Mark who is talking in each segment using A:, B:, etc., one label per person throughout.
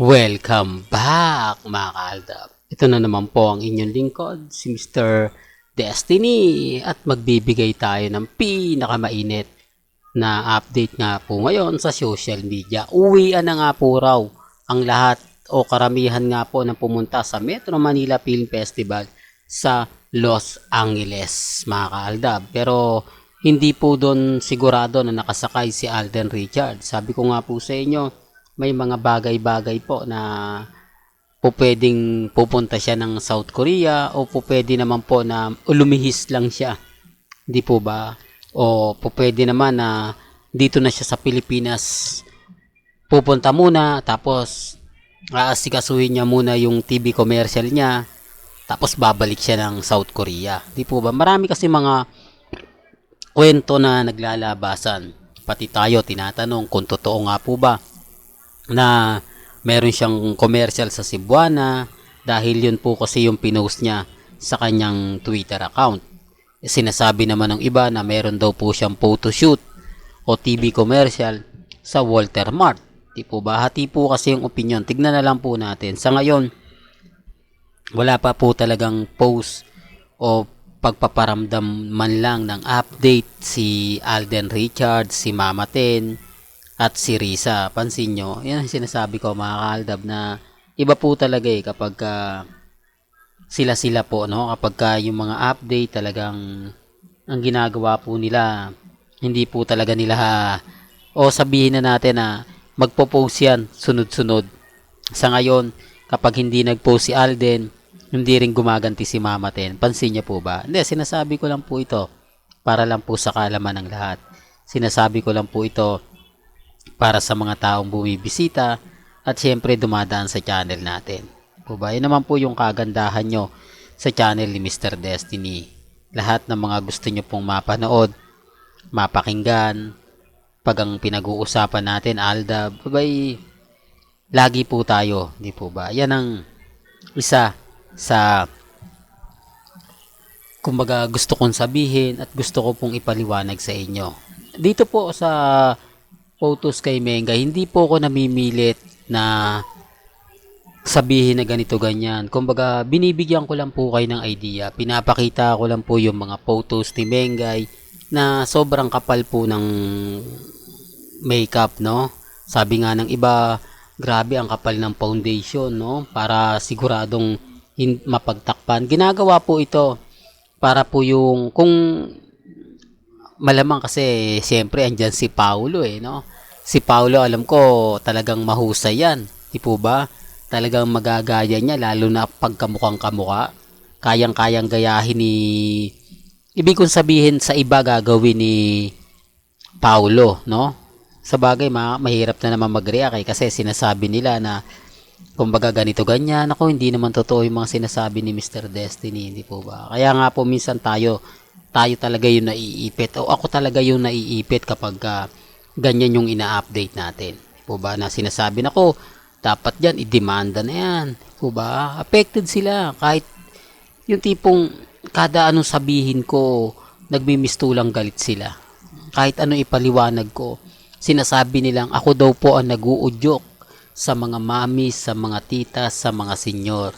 A: Welcome back mga kaaldab. Ito na naman po ang inyong lingkod, si Mr. Destiny at magbibigay tayo ng pinakamainit na update nga po ngayon sa social media. Uwian na nga po raw ang lahat o karamihan nga po na pumunta sa Metro Manila Film Festival sa Los Angeles mga kaaldab. Pero hindi po doon sigurado na nakasakay si Alden Richards. Sabi ko nga po sa inyo, may mga bagay-bagay po na po pwedeng pupunta siya ng South Korea o po pwede naman po na lumihis lang siya. Hindi po ba? O po pwede naman na dito na siya sa Pilipinas pupunta muna tapos aasikasuhin niya muna yung TV commercial niya tapos babalik siya ng South Korea. Hindi po ba? Marami kasi mga kwento na naglalabasan. Pati tayo tinatanong kung totoo nga po ba na meron siyang commercial sa Cebuana dahil yun po kasi yung pinost niya sa kanyang Twitter account. Sinasabi naman ng iba na meron daw po siyang photoshoot o TV commercial sa Walter Mart. Di po ba? Hati po kasi yung opinion. Tignan na lang po natin. Sa ngayon, wala pa po talagang post o pagpaparamdam man lang ng update si Alden Richards, si Mama Ten, at si Risa. Pansin nyo, yan ang sinasabi ko mga kaaldab na iba po talaga kapag sila po, no? Kapag yung mga update talagang ang ginagawa po nila, hindi po talaga nila o sabihin na natin na magpo-post yan sunod-sunod. Sa ngayon, kapag hindi nag-post si Alden, hindi rin gumaganti si Mama Ten. Pansin niyo po ba? Hindi, sinasabi ko lang po ito para lang po sa kaalaman ng lahat. Sinasabi ko lang po ito para sa mga taong bumibisita at syempre dumadaan sa channel natin. Po ba? Yan naman po yung kagandahan nyo sa channel ni Mr. Destiny. Lahat ng mga gusto nyo pong mapanood, mapakinggan, pag ang pinag-uusapan natin, Aldab, babay, lagi po tayo, di po ba? Yan ang isa sa kumbaga gusto kong sabihin at gusto ko pong ipaliwanag sa inyo. Dito po sa photos kay Menga, hindi po ako namimilit na sabihin na ganito ganyan. Kumbaga, binibigyan ko lang po kayo ng idea. Pinapakita ko lang po yung mga photos ni Mengay na sobrang kapal po ng makeup, no? Sabi nga ng iba, grabe ang kapal ng foundation, no? Para siguradong mapagtakpan. Ginagawa po ito para po yung kung malamang kasi siyempre andyan si Paulo no? Si Paulo alam ko talagang mahusay yan. Di po ba? Talagang magagaya niya lalo na pagkamukhang kamuka. Kayang-kayang gayahin ni ibig kong sabihin sa iba gagawin ni Paulo, no? Sa bagay mahirap na naman mag-react kasi sinasabi nila na kumbaga ganito ganyan. Ako hindi naman totoo yung mga sinasabi ni Mr. Destiny, hindi po ba? Kaya nga po minsan tayo talaga yung naiipit o ako talaga yung naiipit kapag ganyan yung ina-update natin. Po ba na sinasabi na ko, dapat yan, i-demanda na yan. Po ba? Affected sila kahit yung tipong kada anong sabihin ko, nagmimistulang galit sila. Kahit ano ipaliwanag ko, sinasabi nilang ako daw po ang nag-uudyok sa mga mami, sa mga tita, sa mga senyor.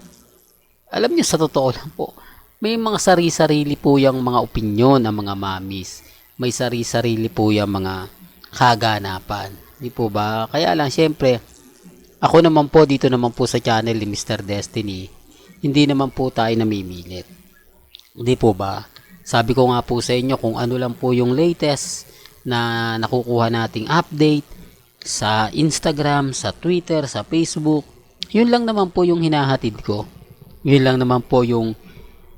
A: Alam niyo sa totoo lang po, may mga sari-sarili po yung mga opinyon ng mga mamis. May sari-sarili po yung mga kaganapan. Di po ba? Kaya lang, syempre, ako naman po, dito naman po sa channel ni Mr. Destiny, hindi naman po tayo namimilit. Di po ba? Sabi ko nga po sa inyo kung ano lang po yung latest na nakukuha nating update sa Instagram, sa Twitter, sa Facebook. Yun lang naman po yung hinahatid ko. Yun lang naman po yung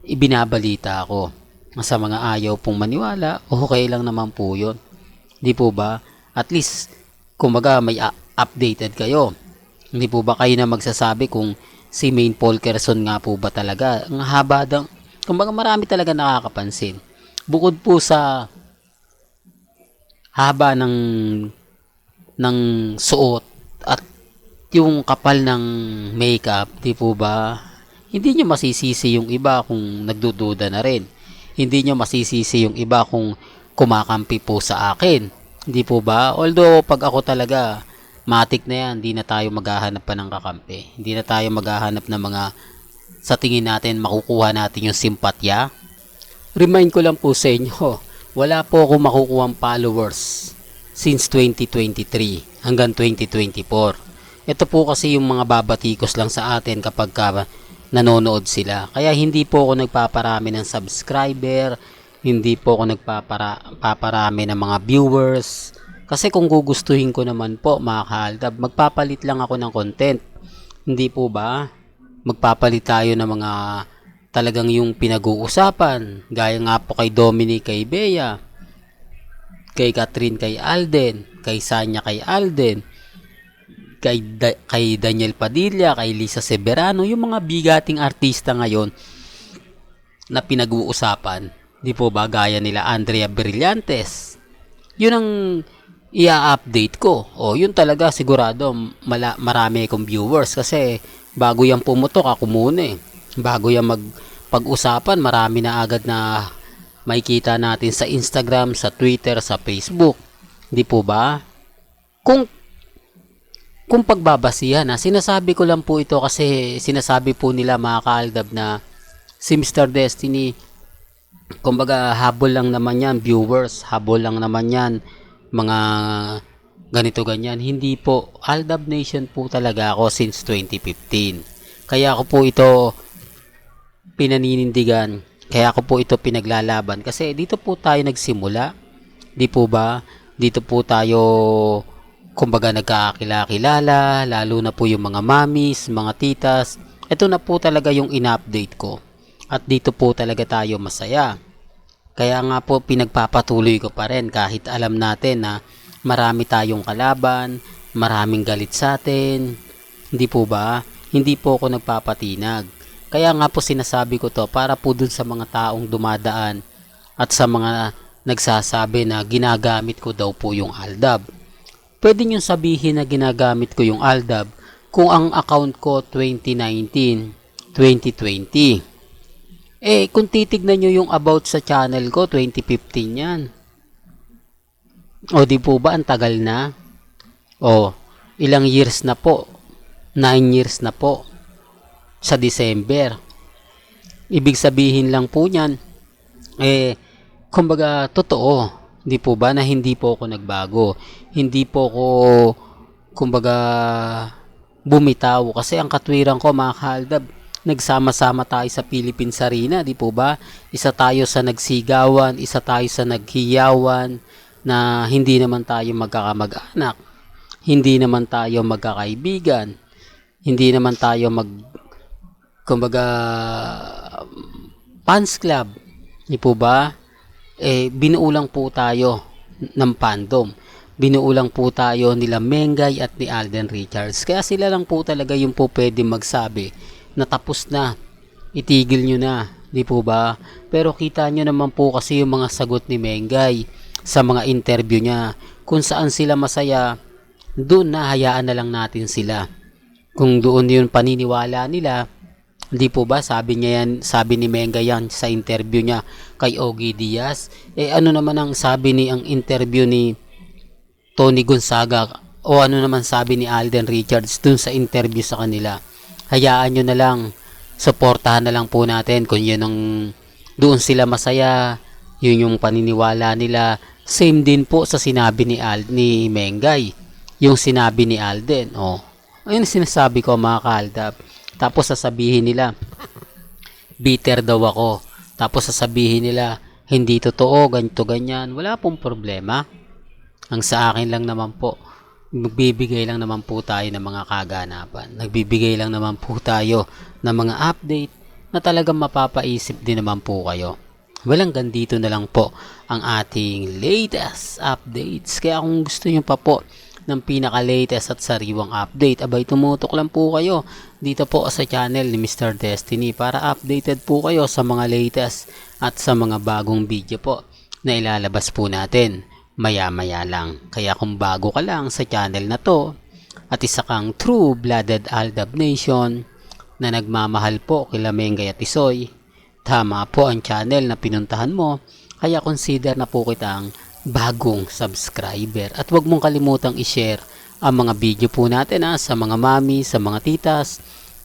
A: ibinabalita ko. Sa mga ayaw pong maniwala, okay lang naman po yun. Di po ba? At least, kumbaga may updated kayo. Hindi po ba kayo na magsasabi kung si Maine Polkerson nga po ba talaga? Ang haba daw. Kumbaga marami talaga nakakapansin. Bukod po sa haba ng suot at yung kapal ng makeup, di po ba? Hindi nyo masisisi yung iba kung nagdududa na rin. Hindi nyo masisisi yung iba kung kumakampi po sa akin. Hindi po ba? Although pag ako talaga matik na yan, hindi na tayo maghahanap pa ng kakampi. Hindi na tayo maghahanap ng mga sa tingin natin makukuha natin yung simpatya. Remind ko lang po sa inyo, wala po ako makukuhang followers since 2023 hanggang 2024. Ito po kasi yung mga babatikos lang sa atin kapag nanonood sila. Kaya hindi po ako nagpaparami ng subscriber, hindi po ako nagpaparami ng mga viewers. Kasi kung gugustuhin ko naman po mga kaaldab, magpapalit lang ako ng content. Hindi po ba? Magpapalit tayo ng mga talagang yung pinag-uusapan. Gaya nga po kay Dominic, kay Bea, kay Catherine, kay Alden, kay Sanya, kay Alden, kay Daniel Padilla, kay Lisa Severano, yung mga bigating artista ngayon na pinag-uusapan. Di po ba? Gaya nila Andrea Brillantes. Yun ang i-update ko. O yun talaga sigurado marami akong viewers kasi bago yan pumutok ako muna eh. Bago yan pag-usapan, marami na agad na makikita natin sa Instagram, sa Twitter, sa Facebook. Di po ba? Kung pagbabasihan, sinasabi ko lang po ito kasi sinasabi po nila mga kaaldab na si Mr. Destiny, kumbaga habol lang naman yan, viewers, habol lang naman yan, mga ganito ganyan. Hindi po, Aldab Nation po talaga ako since 2015. Kaya ako po ito pinaninindigan, kaya ako po ito pinaglalaban kasi dito po tayo nagsimula. Di po ba? Dito po tayo kumbaga nagkakakilala, lalo na po yung mga mamis, mga titas. Ito na po talaga yung in-update ko. At dito po talaga tayo masaya. Kaya nga po pinagpapatuloy ko pa rin kahit alam natin na marami tayong kalaban, maraming galit sa atin. Hindi po ba? Hindi po ako nagpapatinag. Kaya nga po sinasabi ko to para po dun sa mga taong dumadaan at sa mga nagsasabi na ginagamit ko daw po yung Aldab. Pwede nyo sabihin na ginagamit ko yung Aldab kung ang account ko 2019, 2020. Kung titignan nyo yung about sa channel ko, 2015 yan. O di po ba, ang tagal na? O, ilang years na po? 9 years na po. Sa December. Ibig sabihin lang po niyan, kumbaga, totoo. Di po ba na hindi po ako nagbago? Hindi po ako, kumbaga, bumitaw. Kasi ang katwiran ko, mga kaaldab, nagsama-sama tayo sa Philippines Arena, di po ba? Isa tayo sa nagsigawan, isa tayo sa naghiyawan, na hindi naman tayo magkakamag-anak, hindi naman tayo magkakaibigan, hindi naman tayo kumbaga, fans club, di po ba? Binuulang po tayo ng fandom. Binuulang po tayo nila Mengay at ni Alden Richards. Kaya sila lang po talaga yung po pwede magsabi na tapos na, itigil nyo na, di po ba? Pero kita nyo naman po kasi yung mga sagot ni Mengay sa mga interview niya, kung saan sila masaya, doon na hayaan na lang natin sila. Kung doon yun paniniwala nila, di po ba? Sabi ni Mengay yan sa interview niya kay Ogie Diaz. Ano naman ang sabi ang interview ni Tony Gonzaga o ano naman sabi ni Alden Richards dun sa interview sa kanila? Hayaan nyo na lang, suportahan na lang po natin kung yun ang doon sila masaya, yun yung paniniwala nila. Same din po sa sinabi ni Mengay, yung sinabi ni Alden. Ayun sinasabi ko mga kaaldab. Tapos sasabihin nila, bitter daw ako. Tapos sasabihin nila, hindi totoo, ganito ganyan. Wala pong problema. Ang sa akin lang naman po, magbibigay lang naman po tayo ng mga kaganapan. Nagbibigay lang naman po tayo ng mga update na talagang mapapaisip din naman po kayo. Walang gandito na lang po ang ating latest updates. Kaya kung gusto nyo pa po ng pinaka-latest at sariwang update, abay tumutok lang po kayo dito po sa channel ni Mr. Destiny para updated po kayo sa mga latest at sa mga bagong video po na ilalabas po natin maya-maya lang. Kaya kung bago ka lang sa channel na to at isa kang true-blooded Aldab Nation na nagmamahal po kila Mengay at Isoy, tama po ang channel na pinuntahan mo, kaya consider na po kitang bagong subscriber. At huwag mong kalimutang i-share ang mga video po natin sa mga mami, sa mga titas,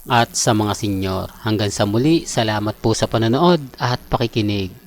A: at sa mga senyor. Hanggang sa muli, salamat po sa panonood at pakikinig.